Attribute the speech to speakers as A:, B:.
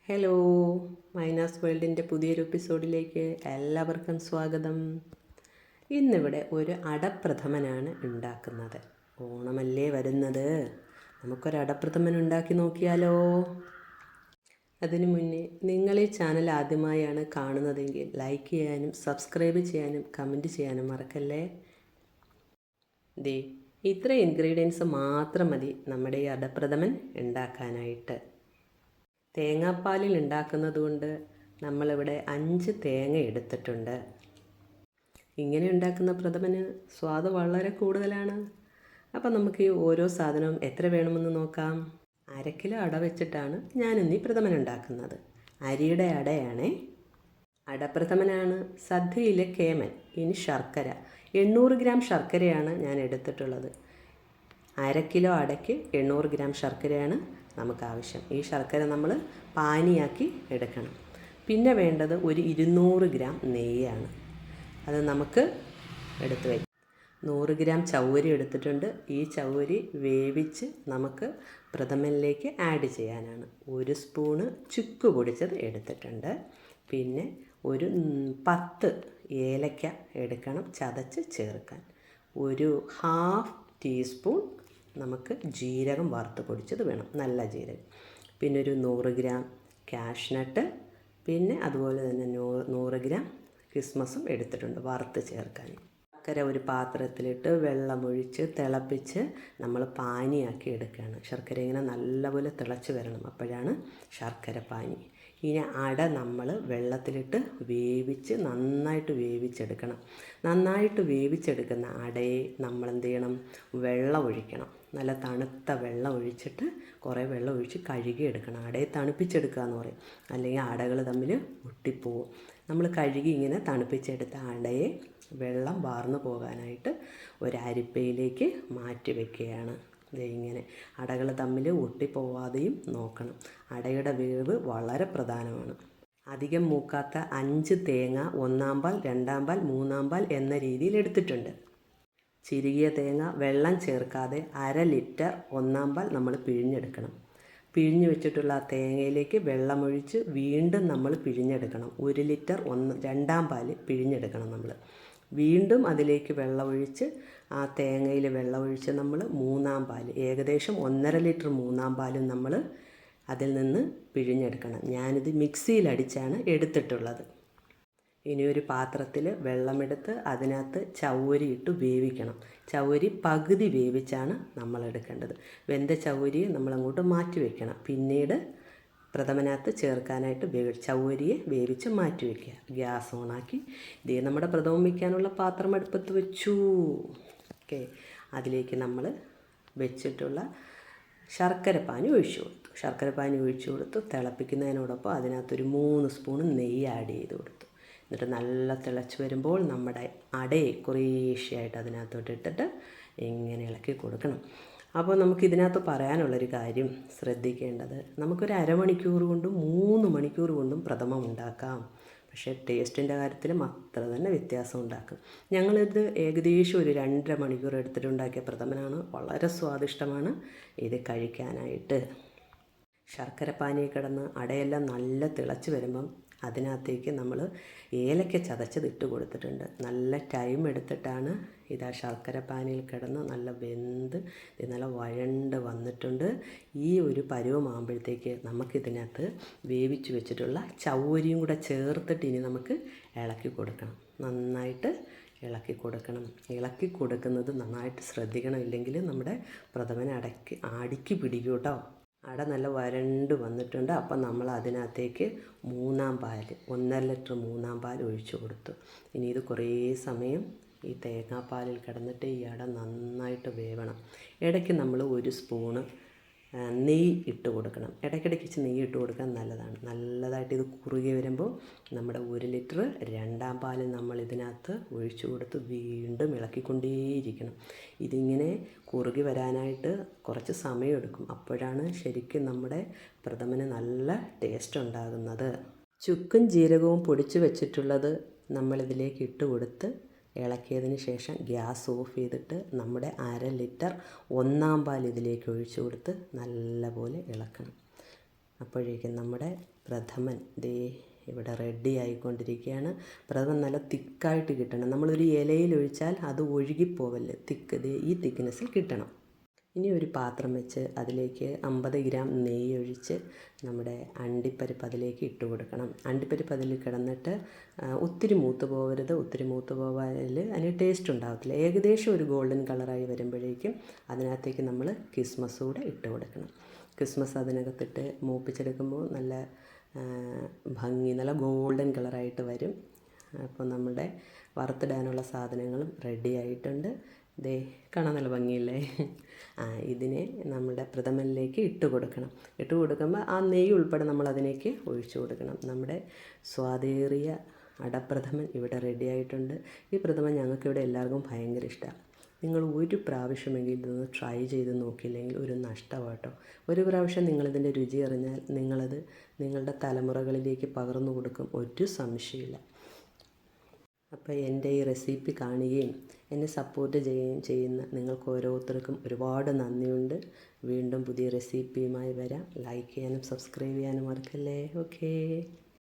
A: Hello, Mina's വേൾഡിൻ്റെ പുതിയൊരു എപ്പിസോഡിലേക്ക് എല്ലാവർക്കും സ്വാഗതം. ഇന്നിവിടെ ഒരു അടപ്രഥമനാണ് ഉണ്ടാക്കുന്നത്. ഓണമല്ലേ വരുന്നത്, നമുക്കൊരു അടപ്രഥമൻ ഉണ്ടാക്കി നോക്കിയാലോ. അതിനു മുന്നേ നിങ്ങൾ ഈ ചാനൽ ആദ്യമായാണ് കാണുന്നതെങ്കിൽ ലൈക്ക് ചെയ്യാനും സബ്സ്ക്രൈബ് ചെയ്യാനും കമൻറ്റ് ചെയ്യാനും മറക്കല്ലേ. ഇത്ര ഇൻഗ്രീഡിയൻസ് മാത്രം മതി നമ്മുടെ ഈ അടപ്രഥമൻ ഉണ്ടാക്കാനായിട്ട്. തേങ്ങാപ്പാലിൽ ഉണ്ടാക്കുന്നത് കൊണ്ട് നമ്മളിവിടെ 5 തേങ്ങ എടുത്തിട്ടുണ്ട്. ഇങ്ങനെ ഉണ്ടാക്കുന്ന പ്രഥമന് സ്വാദ് വളരെ കൂടുതലാണ്. അപ്പം നമുക്ക് ഈ ഓരോ സാധനവും എത്ര വേണമെന്ന് നോക്കാം. 1/2 കിലോ അട വെച്ചിട്ടാണ് ഞാനിന്ന് ഈ പ്രഥമൻ ഉണ്ടാക്കുന്നത്. അരിയുടെ അടയാണേ. അടപ്രഥമനാണ് സദ്യയിലെ കേമൻ. ഇനി ശർക്കര 800 ഗ്രാം ശർക്കരയാണ് ഞാൻ എടുത്തിട്ടുള്ളത്. 1/2 കിലോ അടയ്ക്ക് 800 ഗ്രാം ശർക്കരയാണ് നമുക്ക് ആവശ്യം. ഈ ശർക്കര നമ്മൾ പാനിയാക്കി എടുക്കണം. പിന്നെ വേണ്ടത് ഒരു 200 ഗ്രാം നെയ്യാണ്. അത് നമുക്ക് എടുത്ത് വയ്ക്കാം. 100 ഗ്രാം ചൗവരി എടുത്തിട്ടുണ്ട്. ഈ ചൗവരി വേവിച്ച് നമുക്ക് പ്രഥമനിലേക്ക് ആഡ് ചെയ്യാനാണ്. 1 സ്പൂണ് ചുക്ക് പൊടിച്ചത് എടുത്തിട്ടുണ്ട്. പിന്നെ ഒരു 10 ഏലക്ക എടുക്കണം, ചതച്ച് ചേർക്കാൻ. ഒരു 1/2 ടീസ്പൂൺ നമുക്ക് ജീരകം വറുത്ത് പൊടിച്ചത് വേണം, നല്ല ജീരകം. പിന്നെ ഒരു 100 ഗ്രാം കാഷ്നട്ട്, പിന്നെ അതുപോലെ തന്നെ 100 ഗ്രാം കിസ്മസും എടുത്തിട്ടുണ്ട് വറുത്ത് ചേർക്കാൻ. ശർക്കര ഒരു പാത്രത്തിലിട്ട് വെള്ളമൊഴിച്ച് തിളപ്പിച്ച് നമ്മൾ പാനിയാക്കി എടുക്കുകയാണ്. ശർക്കര ഇങ്ങനെ നല്ലപോലെ തിളച്ച് വരണം, അപ്പോഴാണ് ശർക്കര പാനി. ഇനി അട നമ്മൾ വെള്ളത്തിലിട്ട് വേവിച്ച് നന്നായിട്ട് വേവിച്ചെടുക്കണം. നന്നായിട്ട് വേവിച്ചെടുക്കുന്ന അടയെ നമ്മൾ എന്ത് ചെയ്യണം, വെള്ളം ഒഴിക്കണം. നല്ല തണുത്ത വെള്ളം ഒഴിച്ചിട്ട് കുറേ വെള്ളം ഒഴിച്ച് കഴുകിയെടുക്കണം. അടയെ തണുപ്പിച്ചെടുക്കുക എന്ന് പറയും, അല്ലെങ്കിൽ അടകൾ തമ്മിൽ ഒട്ടിപ്പോവും. നമ്മൾ കഴുകി ഇങ്ങനെ തണുപ്പിച്ചെടുത്ത അടയെ വെള്ളം വാർന്നു പോകാനായിട്ട് ഒരു അരിപ്പയിലേക്ക് മാറ്റി വയ്ക്കുകയാണ്. ഇങ്ങനെ അടകൾ തമ്മിൽ ഒട്ടിപ്പോവാതെയും നോക്കണം. അടയുടെ വേവ് വളരെ പ്രധാനമാണ്. അധികം മൂക്കാത്ത 5 തേങ്ങ 1-ാം പാൽ 2-ാം പാൽ 3-ാം പാൽ എന്ന രീതിയിൽ എടുത്തിട്ടുണ്ട്. ചിരുകിയ തേങ്ങ വെള്ളം ചേർക്കാതെ 1/2 ലിറ്റർ 1-ാം പാൽ നമ്മൾ പിഴിഞ്ഞെടുക്കണം. പിഴിഞ്ഞ് വെച്ചിട്ടുള്ള ആ തേങ്ങയിലേക്ക് വെള്ളമൊഴിച്ച് വീണ്ടും നമ്മൾ പിഴിഞ്ഞെടുക്കണം. 1 ലിറ്റർ 2-ാം പാൽ പിഴിഞ്ഞെടുക്കണം നമ്മൾ. വീണ്ടും അതിലേക്ക് വെള്ളമൊഴിച്ച് ആ തേങ്ങയിൽ വെള്ളമൊഴിച്ച് നമ്മൾ 3-ാം പാൽ, ഏകദേശം 1.5 ലിറ്റർ 3-ാം പാലും നമ്മൾ അതിൽ നിന്ന് പിഴിഞ്ഞെടുക്കണം. ഞാനിത് മിക്സിയിലടിച്ചാണ് എടുത്തിട്ടുള്ളത്. ഇനി ഒരു പാത്രത്തിൽ വെള്ളമെടുത്ത് അതിനകത്ത് ചൗവരി ഇട്ട് വേവിക്കണം. ചൗവരി പകുതി വേവിച്ചാണ് നമ്മൾ എടുക്കേണ്ടത്. വെന്ത ചൗവരിയെ നമ്മളങ്ങോട്ട് മാറ്റി വയ്ക്കണം. പിന്നീട് പ്രഥമനകത്ത് ചേർക്കാനായിട്ട് ചൗവരിയെ വേവിച്ച് മാറ്റി വയ്ക്കുക. ഗ്യാസ് ഓണാക്കി ഇതേ നമ്മുടെ പ്രഥമൻ വയ്ക്കാനുള്ള പാത്രം അടുപ്പത്ത് വെച്ചു. ഓക്കെ, അതിലേക്ക് നമ്മൾ വെച്ചിട്ടുള്ള ശർക്കരപ്പാനി ഒഴിച്ചു കൊടുത്തു. ശർക്കരപ്പാനി ഒഴിച്ചു കൊടുത്തു തിളപ്പിക്കുന്നതിനോടൊപ്പം അതിനകത്തൊരു 3 സ്പൂൺ നെയ്യ് ആഡ് ചെയ്ത് കൊടുത്തു. എന്നിട്ട് നല്ല തിളച്ച് വരുമ്പോൾ നമ്മുടെ അടയെ കുറേശ്ശെയായിട്ട് അതിനകത്തോട്ട് ഇട്ടിട്ട് ഇങ്ങനെ ഇളക്കി കൊടുക്കണം. അപ്പോൾ നമുക്കിതിനകത്ത് പറയാനുള്ളൊരു കാര്യം ശ്രദ്ധിക്കേണ്ടത്, നമുക്കൊരു 1/2 മണിക്കൂർ കൊണ്ടും 3 മണിക്കൂർ കൊണ്ടും പ്രഥമൻ ഉണ്ടാക്കാം. പക്ഷേ ടേസ്റ്റിൻ്റെ കാര്യത്തിലും അത്ര തന്നെ വ്യത്യാസം ഉണ്ടാക്കും. ഞങ്ങളിത് ഏകദേശം ഒരു 2.5 മണിക്കൂർ എടുത്തിട്ടുണ്ടാക്കിയ പ്രഥമനാണ്. വളരെ സ്വാദിഷ്ടമാണ് ഇത് കഴിക്കാനായിട്ട്. ശർക്കരപ്പാനി കിടന്ന് അടയെല്ലാം നല്ല തിളച്ച് വരുമ്പം അതിനകത്തേക്ക് നമ്മൾ ഏലക്ക ചതച്ചത് ഇട്ട് കൊടുത്തിട്ടുണ്ട്. നല്ല ടൈം എടുത്തിട്ടാണ് ഇത് ആ ശർക്കരപ്പാനിയിൽ കിടന്ന് നല്ല വെന്ത് നല്ല വഴണ്ട് വന്നിട്ടുണ്ട്. ഈ ഒരു പരുവമാകുമ്പോഴത്തേക്ക് നമുക്കിതിനകത്ത് വേവിച്ച് വെച്ചിട്ടുള്ള ചൗവരിയും കൂടെ ചേർത്തിട്ട് ഇനി നമുക്ക് ഇളക്കി കൊടുക്കണം. നന്നായിട്ട് ഇളക്കി കൊടുക്കണം. ഇളക്കി കൊടുക്കുന്നത് നന്നായിട്ട് ശ്രദ്ധിക്കണം, ഇല്ലെങ്കിൽ നമ്മുടെ പ്രഥമൻ അടിക്ക് പിടിക്കും കേട്ടോ. അട നല്ല വരണ്ട് വന്നിട്ടുണ്ട്. അപ്പം നമ്മൾ അതിനകത്തേക്ക് 3-ാം പാൽ 1.5 ലിറ്റർ 3-ാം പാൽ ഒഴിച്ചു കൊടുത്തു. ഇനി ഇത് കുറേ സമയം ഈ തേങ്ങാപ്പാലിൽ കിടന്നിട്ട് ഈ അട നന്നായിട്ട് വേവണം. ഇടയ്ക്ക് നമ്മൾ 1 സ്പൂണ് നെയ്യ് ഇട്ട് കൊടുക്കണം. ഇടയ്ക്കിടയ്ക്ക് നെയ്യ് ഇട്ട് കൊടുക്കാൻ നല്ലതാണ്. നല്ലതായിട്ട് ഇത് കുറുകി വരുമ്പോൾ നമ്മുടെ 1 ലിറ്റർ 2-ാം പാൽ നമ്മൾ ഇതിനകത്ത് ഒഴിച്ചു കൊടുത്ത് വീണ്ടും ഇളക്കിക്കൊണ്ടേയിരിക്കണം. ഇതിങ്ങനെ കുറുകി വരാനായിട്ട് കുറച്ച് സമയമെടുക്കും. അപ്പോഴാണ് ശരിക്കും നമ്മുടെ പ്രഥമന് നല്ല ടേസ്റ്റ് ഉണ്ടാകുന്നത്. ചുക്കും ജീരകവും പൊടിച്ച് വെച്ചിട്ടുള്ളത് നമ്മളിതിലേക്ക് ഇട്ട് കൊടുത്ത് ഇളക്കിയതിന് ശേഷം ഗ്യാസ് ഓഫ് ചെയ്തിട്ട് നമ്മുടെ 1/2 ലിറ്റർ 1-ാം പാൽ ഇതിലേക്ക് ഒഴിച്ചു കൊടുത്ത് നല്ലപോലെ ഇളക്കണം. അപ്പോഴേക്കും നമ്മുടെ പ്രഥമൻ ദേ ഇവിടെ റെഡി ആയിക്കൊണ്ടിരിക്കുകയാണ്. പ്രഥമൻ നല്ല തിക്കായിട്ട് കിട്ടണം. നമ്മളൊരു ഇലയിൽ ഒഴിച്ചാൽ അത് ഒഴുകിപ്പോവല്ലേ, ഈ തിക്നെസ്സിൽ കിട്ടണം. ഇനി ഒരു പാത്രം വെച്ച് അതിലേക്ക് 50 ഗ്രാം നെയ്യ് ഒഴിച്ച് നമ്മുടെ അണ്ടിപ്പരിപ്പ് അതിലേക്ക് ഇട്ട് കൊടുക്കണം. അണ്ടിപ്പരിപ്പ് അതിൽ കിടന്നിട്ട് ഒത്തിരി മൂത്ത് പോകരുത്. ഒത്തിരി മൂത്ത് പോയാൽ അതിന് ടേസ്റ്റ് ഉണ്ടാകത്തില്ല. ഏകദേശം ഒരു ഗോൾഡൻ കളറായി വരുമ്പോഴേക്കും അതിനകത്തേക്ക് നമ്മൾ കിസ്മസ് കൂടെ ഇട്ട് കൊടുക്കണം. കിസ്മസ് അതിനകത്തിട്ട് മൂപ്പിച്ചെടുക്കുമ്പോൾ നല്ല ഭംഗി, നല്ല ഗോൾഡൻ കളറായിട്ട് വരും. അപ്പോൾ നമ്മുടെ വറുത്തിടാനുള്ള സാധനങ്ങളും റെഡി ആയിട്ടുണ്ട്. ദേ കാണാൻ നല്ല ഭംഗിയില്ലേ? ഇതിനെ നമ്മുടെ പ്രഥമനിലേക്ക് ഇട്ട് കൊടുക്കണം. ഇട്ട് കൊടുക്കുമ്പോൾ ആ നെയ്യ് ഉൾപ്പെടെ നമ്മൾ അതിലേക്ക് ഒഴിച്ചു കൊടുക്കണം. നമ്മുടെ സ്വാദേറിയ അടപ്രഥമൻ ഇവിടെ റെഡി ആയിട്ടുണ്ട്. ഈ പ്രഥമൻ ഞങ്ങൾക്കിവിടെ എല്ലാവർക്കും ഭയങ്കര ഇഷ്ടമാണ്. നിങ്ങൾ ഒരു പ്രാവശ്യമെങ്കിലും ഇതൊന്ന് ട്രൈ ചെയ്ത് നോക്കിയില്ലെങ്കിൽ ഒരു നഷ്ടമാട്ടോ. ഒരു പ്രാവശ്യം നിങ്ങളിതിൻ്റെ രുചി അറിഞ്ഞാൽ നിങ്ങളത് നിങ്ങളുടെ തലമുറകളിലേക്ക് പകർന്നു കൊടുക്കും, ഒരു സംശയമില്ല. അപ്പോൾ എൻ്റെ ഈ റെസിപ്പി കാണുകയും എന്നെ സപ്പോർട്ട് ചെയ്യുന്ന നിങ്ങൾക്ക് ഓരോരുത്തർക്കും ഒരുപാട് നന്ദിയുണ്ട്. വീണ്ടും പുതിയ റെസിപ്പിയുമായി വരാം. ലൈക്ക് ചെയ്യാനും സബ്സ്ക്രൈബ് ചെയ്യാനും മറക്കല്ലേ. ഓക്കേ.